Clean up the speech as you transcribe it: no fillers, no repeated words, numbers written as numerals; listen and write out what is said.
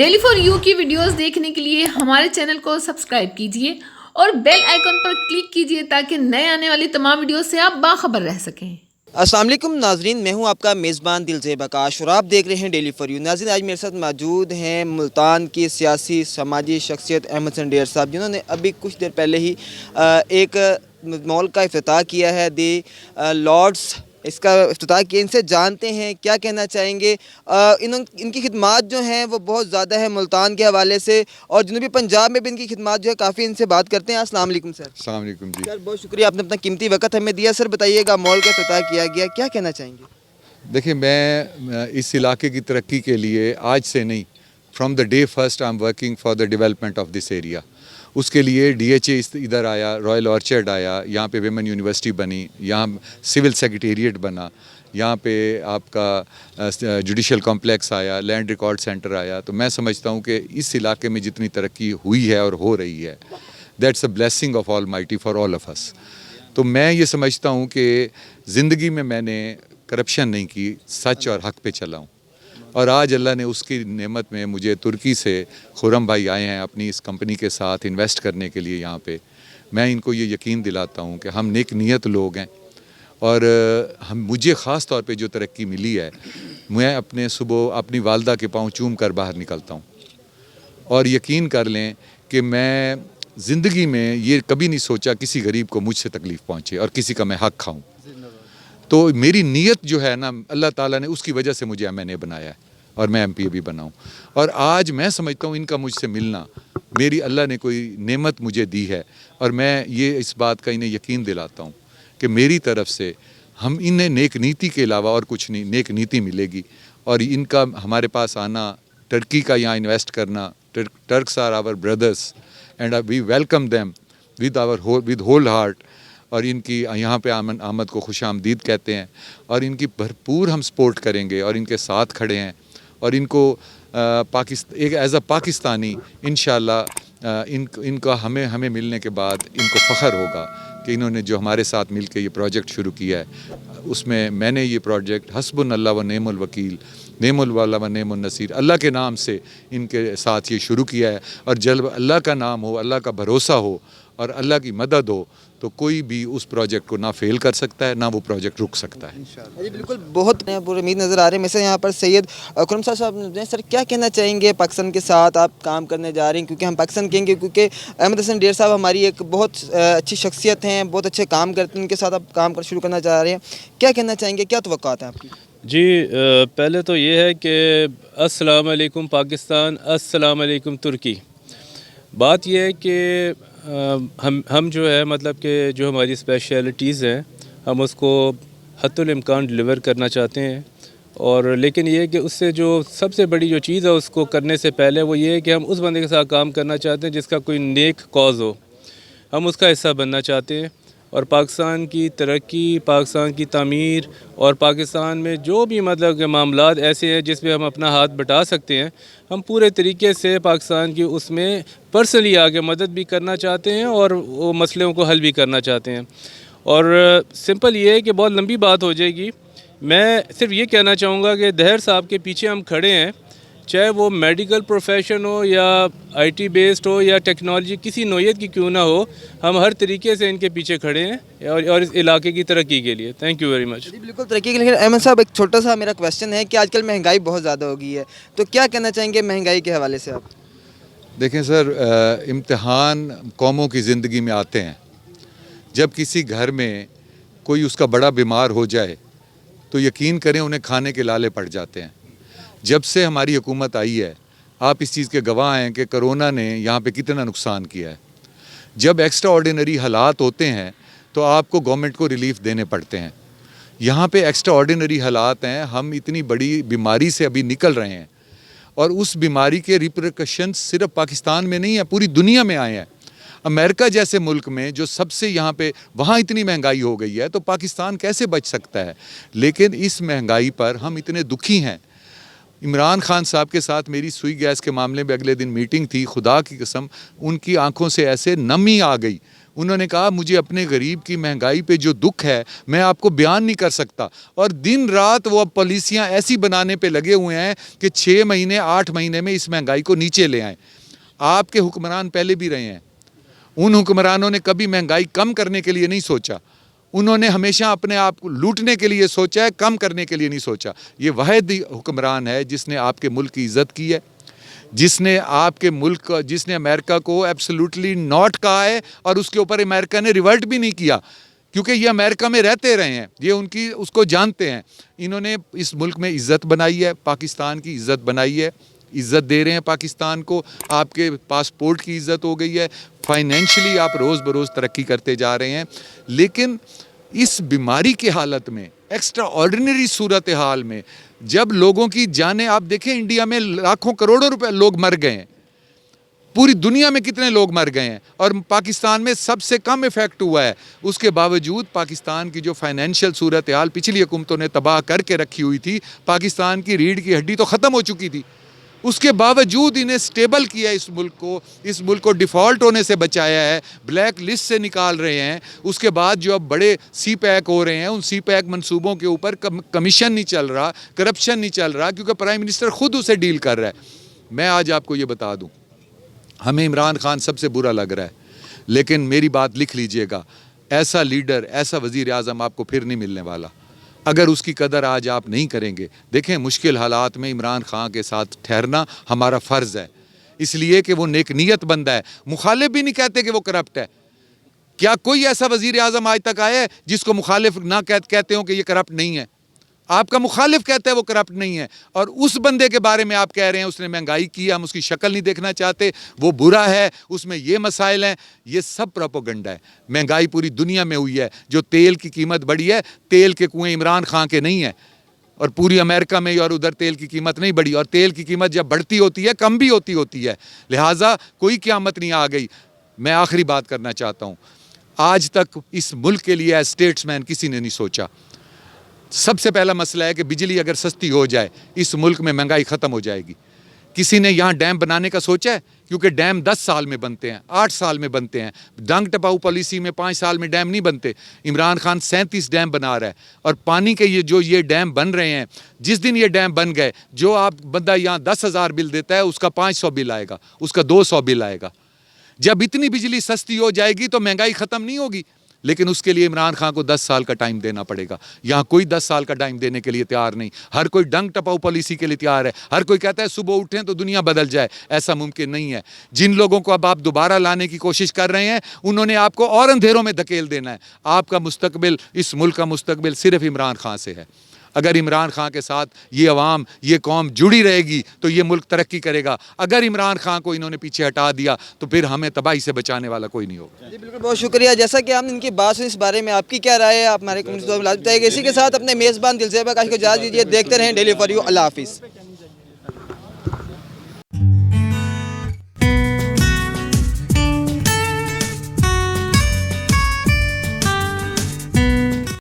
Daily for you की videos देखने के लिए हमारे चैनल को सब्सक्राइब कीजिए और बेल आइकन पर क्लिक कीजिए ताकि नए आने वाली तमाम वीडियो से आप बाखबर रह सकें। अस्सलाम वालेकुम नाजरीन, मैं हूं आपका मेज़बान दिलज़ेब आकाश और आप देख रहे हैं डेली फॉर यू। नाजरीन, आज मेरे साथ मौजूद हैं मुल्तान की सियासी समाजी शख्सियत अहमद हसन डेर साहब, जिन्होंने अभी कुछ देर पहले ही एक मॉल का इफ्तिताह किया है, दी लॉर्ड्स इसका इफ्तिताह किया। इनसे जानते हैं क्या कहना चाहेंगे। इनकी खिदमात जो हैं वो बहुत ज़्यादा है मुल्तान के हवाले से, और जनूबी पंजाब में भी इनकी खिदमात जो है काफ़ी। इनसे बात करते हैं। अस्सलाम वालेकुम सर। अस्सलाम वालेकुम जी। सर, बहुत शुक्रिया, आपने अपना कीमती वक्त हमें दिया। सर बताइएगा, मॉल का इफ्तिताह किया गया, क्या कहना चाहेंगे? देखिए, मैं इस इलाके की तरक्की के लिए आज से नहीं, from the day first I am working for the development of this area. उसके लिए DHA इधर आया, रॉयल ऑर्चर्ड आया, यहाँ पे विमेन यूनिवर्सिटी बनी, यहाँ सिविल सेक्रेटेरिएट बना, यहाँ पे आपका जुडिशल कॉम्प्लेक्स आया, लैंड रिकॉर्ड सेंटर आया। तो मैं समझता हूँ कि इस इलाके में जितनी तरक्की हुई है और हो रही है, that's a blessing of almighty for all of us. तो मैं ये समझता हूँ कि ज़िंदगी में मैंने करप्शन नहीं की, सच और हक पे चला हूँ। और आज अल्लाह ने उसकी नेमत में मुझे तुर्की से खुरम भाई आए हैं अपनी इस कंपनी के साथ इन्वेस्ट करने के लिए यहाँ पे। मैं इनको ये यकीन दिलाता हूँ कि हम नेक नीयत लोग हैं, और मुझे ख़ास तौर पे जो तरक्की मिली है, मैं अपने सुबह अपनी वालदा के पाँव चूम कर बाहर निकलता हूँ। और यकीन कर लें कि मैं ज़िंदगी में ये कभी नहीं सोचा किसी गरीब को मुझसे तकलीफ़ पहुँचे और किसी का मैं हक खाऊँ। तो मेरी नीयत जो है ना, अल्लाह ताला ने उसकी वजह से मुझे MNA बनाया है और मैं MP भी बनाऊँ। और आज मैं समझता हूँ इनका मुझसे मिलना मेरी अल्लाह ने कोई नेमत मुझे दी है, और मैं ये इस बात का इन्हें यकीन दिलाता हूँ कि मेरी तरफ से हम इन्हें नेक नीति के अलावा और कुछ नहीं, नेक नीति मिलेगी। और इनका हमारे पास आना, टर्की का यहाँ इन्वेस्ट करना, Turks are our brothers and we welcome them with whole heart. और इनकी यहाँ पे आमद को खुशामदीद कहते हैं, और इनकी भरपूर हम सपोर्ट करेंगे और इनके साथ खड़े हैं। और इनको एक एज अ पाकिस्तानी इंशाल्लाह इनका हमें मिलने के बाद इनको फ़ख्र होगा कि इन्होंने जो हमारे साथ मिल के ये प्रोजेक्ट शुरू किया है, उसमें मैंने ये प्रोजेक्ट हस्बुनल्लाह व नेमुल वकील, नेमुल वाला व नेमुल नसीर, अल्लाह के नाम से इनके साथ ये शुरू किया है। और जब अल्लाह का नाम हो, अल्लाह का भरोसा हो और अल्लाह की मदद हो, तो कोई भी उस प्रोजेक्ट को ना फेल कर सकता है, ना वो प्रोजेक्ट रुक सकता है। जी बिल्कुल, बहुत उम्मीद नज़र आ रहे हैं। मैं यहाँ पर सैयद खुरम साहब, सर क्या कहना चाहेंगे? पाकिस्तान के साथ आप काम करने जा रहे हैं, क्योंकि हम पाकिस्तान कहेंगे क्योंकि अहमद हसन डेर साहब हमारी एक बहुत अच्छी शख्सियत हैं, बहुत अच्छे काम करते हैं, उनके साथ आप काम कर शुरू करना चाह रहे हैं, क्या कहना चाहेंगे, क्या तवक्कुआत हैं आपकी? जी, पहले तो ये है कि अस्सलाम वालेकुम पाकिस्तान, अस्सलाम वालेकुम तुर्की। बात ये है कि हम जो है, मतलब कि जो हमारी स्पेशलिटीज़ हैं, हम उसको हत्तुल इम्कान डिलीवर करना चाहते हैं। और लेकिन ये है कि उससे जो सबसे बड़ी जो चीज़ है उसको करने से पहले वो ये है कि हम उस बंदे के साथ काम करना चाहते हैं जिसका कोई नेक कॉज हो, हम उसका हिस्सा बनना चाहते हैं। और पाकिस्तान की तरक्की, पाकिस्तान की तामीर और पाकिस्तान में जो भी मतलब के मामलात ऐसे हैं जिसमें हम अपना हाथ बटा सकते हैं, हम पूरे तरीके से पाकिस्तान की उसमें पर्सनली आके मदद भी करना चाहते हैं और वो मसलों को हल भी करना चाहते हैं। और सिंपल ये है कि बहुत लंबी बात हो जाएगी। मैं सिर्फ ये कहना चाहूँगा कि दहर साहब के पीछे हम खड़े हैं, चाहे वो मेडिकल प्रोफेशन हो या IT बेस्ड हो या टेक्नोलॉजी किसी नौयत की क्यों ना हो, हम हर तरीके से इनके पीछे खड़े हैं और इस इलाके की तरक्की के लिए। Thank you very much. जी बिल्कुल, तरक्की के लिए। अहमद साहब, एक छोटा सा मेरा क्वेश्चन है कि आजकल महंगाई बहुत ज़्यादा हो गई है, तो क्या कहना चाहेंगे महंगाई के हवाले से आप? देखें सर, इम्तिहान कौमों की ज़िंदगी में आते हैं। जब किसी घर में कोई उसका बड़ा बीमार हो जाए तो यकीन करें उन्हें खाने के लाले पड़ जाते हैं। जब से हमारी हुकूमत आई है, आप इस चीज़ के गवाह हैं कि कोरोना ने यहाँ पे कितना नुकसान किया है। जब एक्स्ट्रा ऑर्डिनरी हालात होते हैं तो आपको गवर्नमेंट को रिलीफ देने पड़ते हैं। यहाँ पे एक्स्ट्रा ऑर्डिनरी हालात हैं, हम इतनी बड़ी बीमारी से अभी निकल रहे हैं, और उस बीमारी के रिपरकशंस सिर्फ पाकिस्तान में नहीं है, पूरी दुनिया में आए हैं। अमेरिका जैसे मुल्क में जो सबसे यहाँ पे, वहाँ इतनी महंगाई हो गई है, तो पाकिस्तान कैसे बच सकता है? लेकिन इस महंगाई पर हम इतने दुखी हैं। इमरान खान साहब के साथ मेरी सुई गैस के मामले में अगले दिन मीटिंग थी, खुदा की कसम उनकी आंखों से ऐसे नमी आ गई। उन्होंने कहा मुझे अपने गरीब की महंगाई पे जो दुख है मैं आपको बयान नहीं कर सकता, और दिन रात वो अब पॉलिसियाँ ऐसी बनाने पे लगे हुए हैं कि 6 महीने 8 महीने में इस महंगाई को नीचे ले आएँ। आपके हुक्मरान पहले भी रहे हैं, उन हुक्मरानों ने कभी महंगाई कम करने के लिए नहीं सोचा, उन्होंने हमेशा अपने आप को लूटने के लिए सोचा है, कम करने के लिए नहीं सोचा। ये वाहिद हुक्मरान है जिसने आपके मुल्क की इज़्ज़त की है, जिसने आपके मुल्क, जिसने अमेरिका को एब्सोल्युटली नॉट कहा है, और उसके ऊपर अमेरिका ने रिवर्ट भी नहीं किया, क्योंकि ये अमेरिका में रहते रहे हैं, ये उनकी उसको जानते हैं। इन्होंने इस मुल्क में इज़्ज़त बनाई है, पाकिस्तान की इज़्ज़त बनाई है, इज़्ज़त दे रहे हैं पाकिस्तान को, आपके पासपोर्ट की इज़्ज़त हो गई है, फाइनेंशियली आप रोज़ बरोज़ तरक्की करते जा रहे हैं। लेकिन इस बीमारी की हालत में, एक्स्ट्रा ऑर्डिनरी सूरत हाल में, जब लोगों की जानें, आप देखें इंडिया में लाखों करोड़ों रुपए लोग मर गए हैं, पूरी दुनिया में कितने लोग मर गए हैं, और पाकिस्तान में सबसे कम इफ़ेक्ट हुआ है। उसके बावजूद पाकिस्तान की जो फाइनेंशियल सूरत हाल पिछली हुकूमतों ने तबाह करके रखी हुई थी, पाकिस्तान की रीढ़ की हड्डी तो ख़त्म हो चुकी थी, उसके बावजूद इन्हें स्टेबल किया, इस मुल्क को डिफ़ॉल्ट होने से बचाया है, ब्लैक लिस्ट से निकाल रहे हैं। उसके बाद जो अब बड़े सी पैक हो रहे हैं, उन सी पैक मनसूबों के ऊपर कमीशन नहीं चल रहा, करप्शन नहीं चल रहा, क्योंकि प्राइम मिनिस्टर ख़ुद उसे डील कर रहा है। मैं आज आपको ये बता दूँ, हमें इमरान खान सबसे बुरा लग रहा है, लेकिन मेरी बात लिख लीजिएगा, ऐसा लीडर, ऐसा वज़ीर आज़म आपको फिर नहीं मिलने वाला। अगर उसकी कदर आज आप नहीं करेंगे, देखें मुश्किल हालात में इमरान खान के साथ ठहरना हमारा फ़र्ज़ है, इसलिए कि वो नेक नीयत बंदा है। मुखालिफ भी नहीं कहते कि वो करप्ट है। क्या कोई ऐसा वज़ीर आज़म आज तक आया है जिसको मुखालिफ ना कहते हो कि ये करप्ट नहीं है? आपका मुखालिफ कहता है वो करप्ट नहीं है, और उस बंदे के बारे में आप कह रहे हैं उसने महंगाई की, हम उसकी शक्ल नहीं देखना चाहते, वो बुरा है, उसमें ये मसाइल हैं। ये सब प्रोपेगेंडा है। महंगाई पूरी दुनिया में हुई है, जो तेल की कीमत बढ़ी है, तेल के कुएं इमरान खान के नहीं है, और पूरी अमेरिका में और उधर तेल की कीमत नहीं बढ़ी, और तेल की कीमत जब बढ़ती होती है कम भी होती है, लिहाजा कोई क़यामत नहीं आ गई। मैं आखिरी बात करना चाहता हूँ, आज तक इस मुल्क के लिए एज स्टेट्समैन किसी ने नहीं सोचा। सबसे पहला मसला है कि बिजली अगर सस्ती हो जाए, इस मुल्क में महंगाई ख़त्म हो जाएगी। किसी ने यहाँ डैम बनाने का सोचा है? क्योंकि डैम 10 साल में बनते हैं, 8 साल में बनते हैं। डंग टपाऊ पॉलिसी में 5 साल में डैम नहीं बनते। इमरान खान 37 डैम बना रहा है, और पानी के ये डैम बन रहे हैं, जिस दिन ये डैम बन गए, जो आप बंदा यहाँ 10,000 बिल देता है, उसका 500 बिल आएगा, उसका 200 बिल आएगा। जब इतनी बिजली सस्ती हो जाएगी तो महंगाई ख़त्म नहीं होगी, लेकिन उसके लिए इमरान खान को 10 साल का टाइम देना पड़ेगा। यहाँ कोई 10 साल का टाइम देने के लिए तैयार नहीं। हर कोई डंग टपाऊ पॉलिसी के लिए तैयार है। हर कोई कहता है सुबह उठें तो दुनिया बदल जाए। ऐसा मुमकिन नहीं है। जिन लोगों को अब आप दोबारा लाने की कोशिश कर रहे हैं, उन्होंने आपको और अंधेरों में धकेल देना है। आपका मुस्तकबिल, इस मुल्क का मुस्तकबिल सिर्फ इमरान खान से है। अगर इमरान खान के साथ ये अवाम, ये कौम जुड़ी रहेगी तो ये मुल्क तरक्की करेगा। अगर इमरान खान को इन्होंने पीछे हटा दिया तो फिर हमें तबाही से बचाने वाला कोई नहीं होगा। जी बिल्कुल, बहुत शुक्रिया। जैसा कि हमने इनकी बात सुनी, इस बारे में आपकी क्या राय है, आप हमारे कमेंट्स में बताइएगा। इसी के साथ अपने मेज़बान दिलज़ेब बकाश को इजाज़त दीजिए। देखते रहें डेली फॉर यू। अल्लाह हाफिज़।